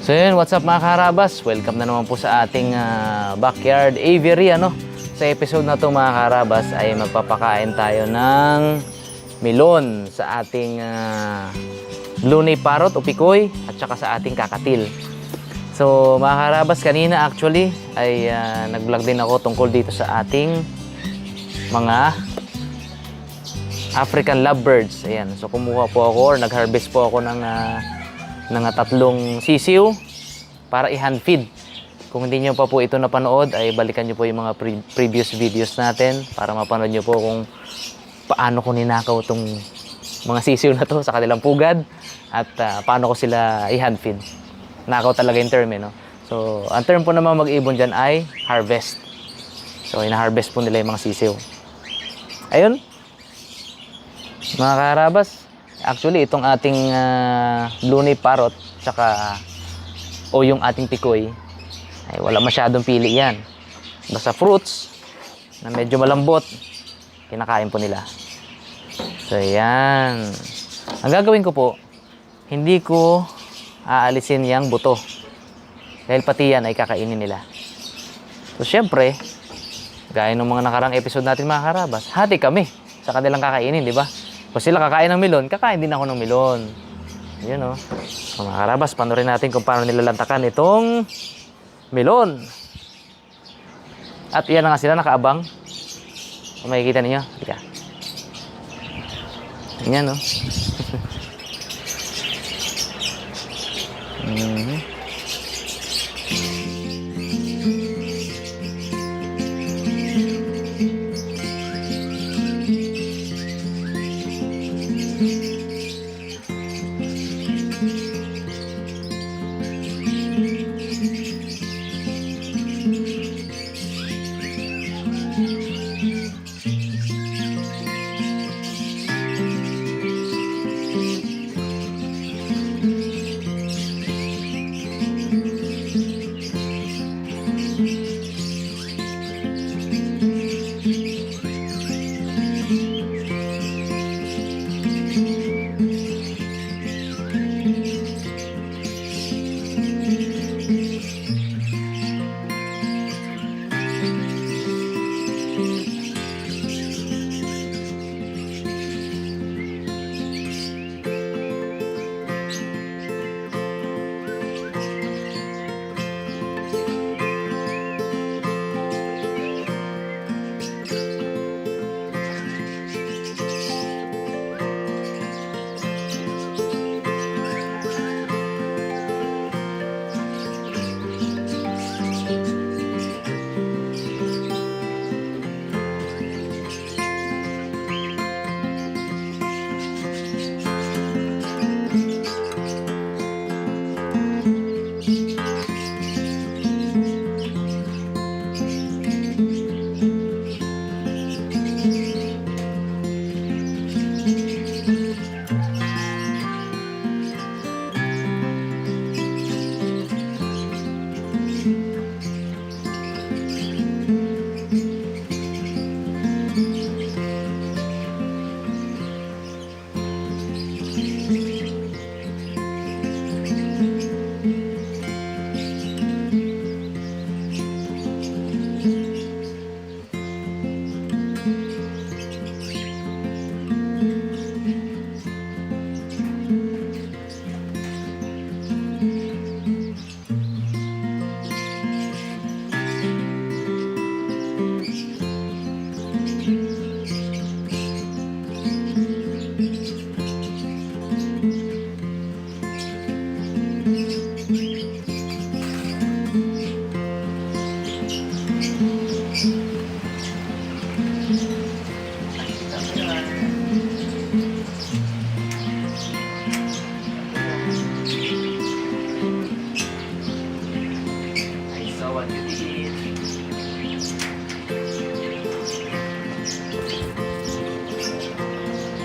So yun, what's up mga karabas? Welcome na naman po sa ating backyard aviary. Sa episode na to mga karabas ay magpapakain tayo ng melon sa ating Lunay parrot o pikoy at saka sa ating kakatil. So mga karabas, kanina actually ay nag-vlog din ako tungkol dito sa ating mga African lovebirds. Ayan, so kumuha po ako or nag-harvest po ako ng 3 sisiw para i-hand feed. Kung hindi nyo pa po ito napanood, ay balikan nyo po yung mga previous videos natin para mapanood nyo po kung paano ko ninakaw itong mga sisiw na to sa kanilang pugad at paano ko sila i-hand feed. Nakaw talaga yung term, no? So, ang term po naman mag-ibon dyan ay harvest. So, ina-harvest po nila yung mga sisiw. Ayun, mga karabas, actually, itong ating Lunay parrot tsaka o yung ating pikoy ay wala masyadong pili yan. Basta fruits na medyo malambot, kinakain po nila. So, yan. Ang gagawin ko po, hindi ko aalisin yung buto. Dahil pati yan ay kakainin nila. So, syempre, gaya ng mga nakarang episode natin mga karabas, hati kami sa kanilang kakainin, di ba? Kung sila kakain ng melon, kakain din ako ng melon. Yun, oh. So, mga karabas, panoorin natin kung paano nilalantakan itong melon. At yan na nga sila, nakaabang. Kung makikita ninyo, tika. Yan, oh.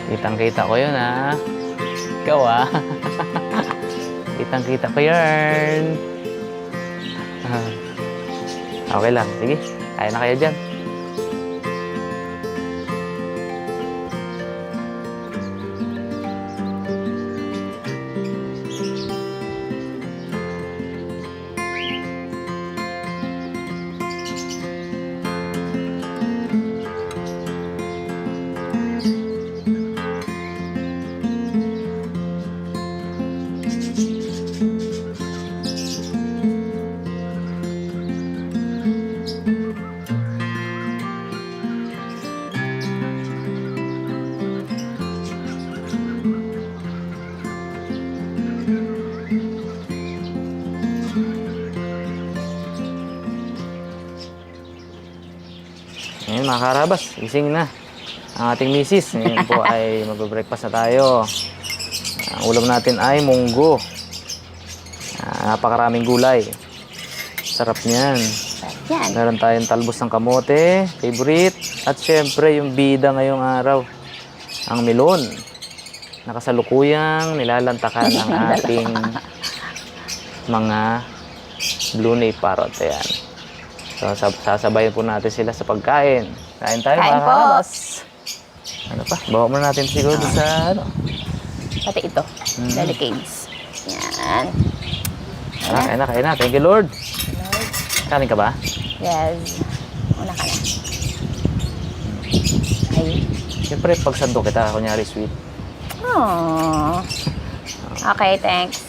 Kitang-kita ko yun, ha? Ikaw, ha? Kitang-kita ko yun. Okay lang. Sige, kaya na kayo dyan. mga karabas, gising na ang ating misis. Ngayon po ay mag-breakfast na tayo. Ang ulam natin ay munggo. Napakaraming gulay. Sarap niyan. Yan. Meron tayong talbos ng kamote, favorite. At syempre yung bida ngayong araw, ang melon. Nakasalukuyang nilalantakan ang ating mga blue nape parrot. Ayan. So, sasabayan po natin sila sa pagkain. Kain tayo, Kain mga po. karabas. Ano pa? Bawa muna natin siguro sa ano. Pati ito. Delicates. Yan. Kain na. Thank you, Lord. Kanin ka ba? Yes. Una ka na. Ay. Siyempre, pag sando kita, kunyari sweet. Aww. Okay, thanks.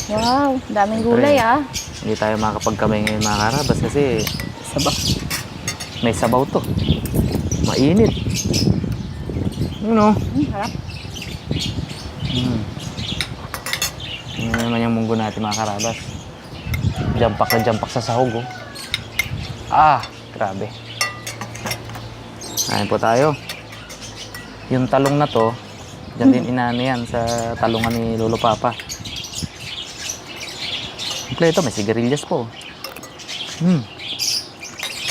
Wow, daming gulay ah. Hindi tayo makakapagkamay ngayon, mga karabas, kasi Sabaw. may sabaw to. Mainit. Ano? Harap. Ano naman yung munggo natin, mga karabas. Jampak na jampak sa sahog, oh. Grabe. Kain po tayo. Yung talong na to, dyan din inano yan sa talungan ni Lolo Papa. Ito, may sigarilyas po.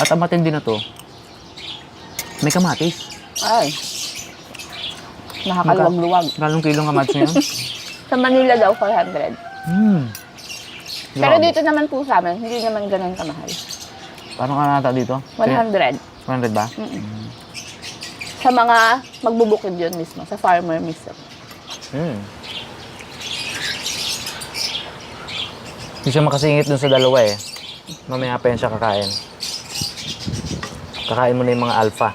At ang matindi na to, may kamatis. Ay. Nakakaluwag-luwag. Galong kilong kamatis na yun. Sa Manila daw, 400. Pero Grabe. dito naman po sa amin, hindi naman ganun kamahal. Paano ka nata dito? 100. 100 ba? Sa mga magbubukid yun mismo, sa farmer mismo. Hindi siya makasingit dun sa dalawa eh. Mamaya pa yan siya kakain. Kakain mo na yung mga alpha.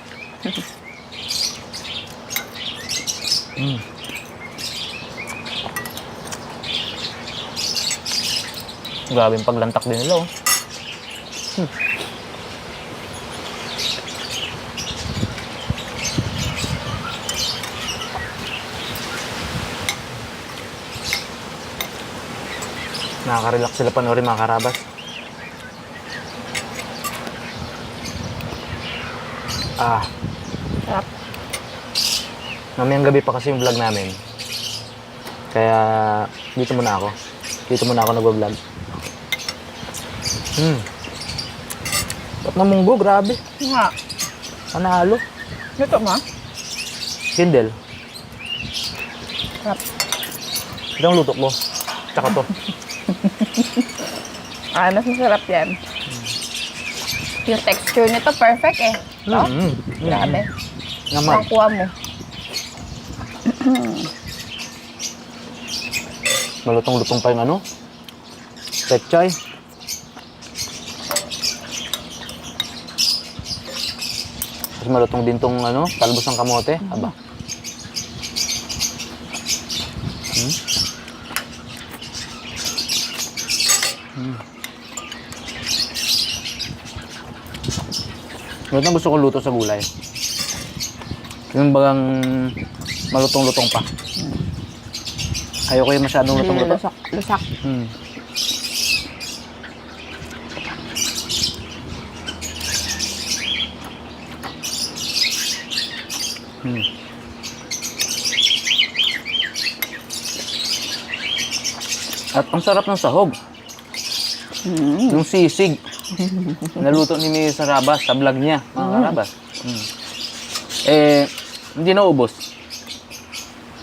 Grabe yung paglantak din nila, oh. Nakaka-relax sila panoorin, mga karabas. Sarap. Mamayang gabi pa kasi yung vlog namin. Kaya dito muna ako. Dito muna ako nag-vlog. Ba't na munggo? Grabe. Nga. Panalo. Ito ma. Kindle. Sarap. Ito ang lutok mo. Tsaka to. Mas masarap yan. Yung texture nito, perfect eh. No? Grabe. Naman. Makuha mo. Malutong-lutong pa yung ano. Pechay. Tapos malutong din tong ano, talbos ng kamote. Aba. Ito ang gusto ko luto sa gulay. Yung bagang malutong-lutong pa. Ayoko yung masyadong Hindi na lutong-lutong. lusak. At ang sarap ng sahog. Yung sisig. Naluto ni Mia Sarabas sa vlog niya. Mga Sarabas. Hindi naubos.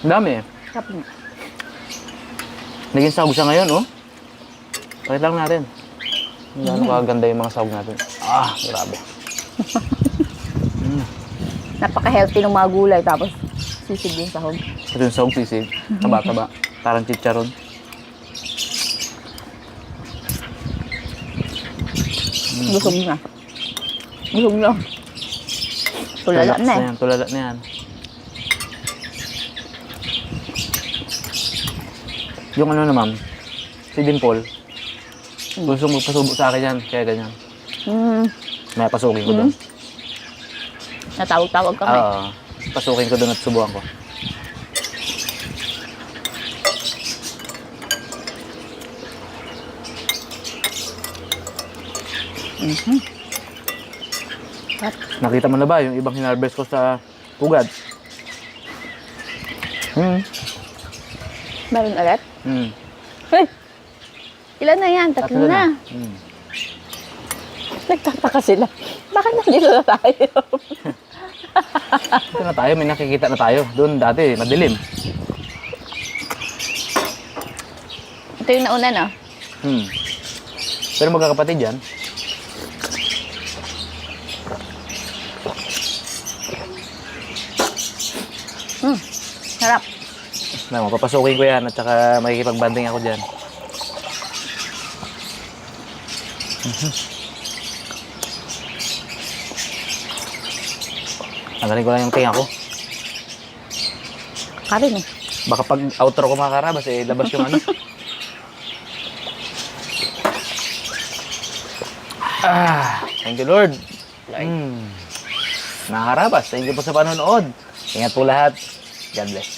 Ang dami eh. Sarap niya. Naging sahog siya ngayon, oh. Pakita lang natin. Gano'n kaganda yung mga sahog natin. Grabe. Napaka-healthy ng mga gulay, tapos sisig yung sahog. Ito yung sahog sisig. Taba-taba. Parang chicharon. Busog na. Busog na. Tulala na eh. Tulala na yan. Yung ano naman, si Dimple, gusto magpasubo sa akin yan, kaya ganyan. May pasukin ko doon. Natawag-tawag kami. Pasukin ko doon at subuhan ko. Mhm. Nakita mo na ba yung ibang hinarvest ko sa pugad? Meron ulit? Hmm. Hey! Ilan na yan? Tatlo na. Hmm. Nagtataka sila. Bakit nandito na tayo? Ito na tayo, may nakikita na tayo. Doon dati, madilim. Ito yung nauna, no? Pero magkakapatid yan. Sarap. Na, papasukin ko yan at saka makikipag-banding ako dyan. Tanggalin ko lang yung tinga ko. Karin eh. Baka pag outro ko makakarabas, eh, labas yung ano. Thank you, Lord. Nakakarabas. Thank you po sa panonood. Ingat po lahat. God bless.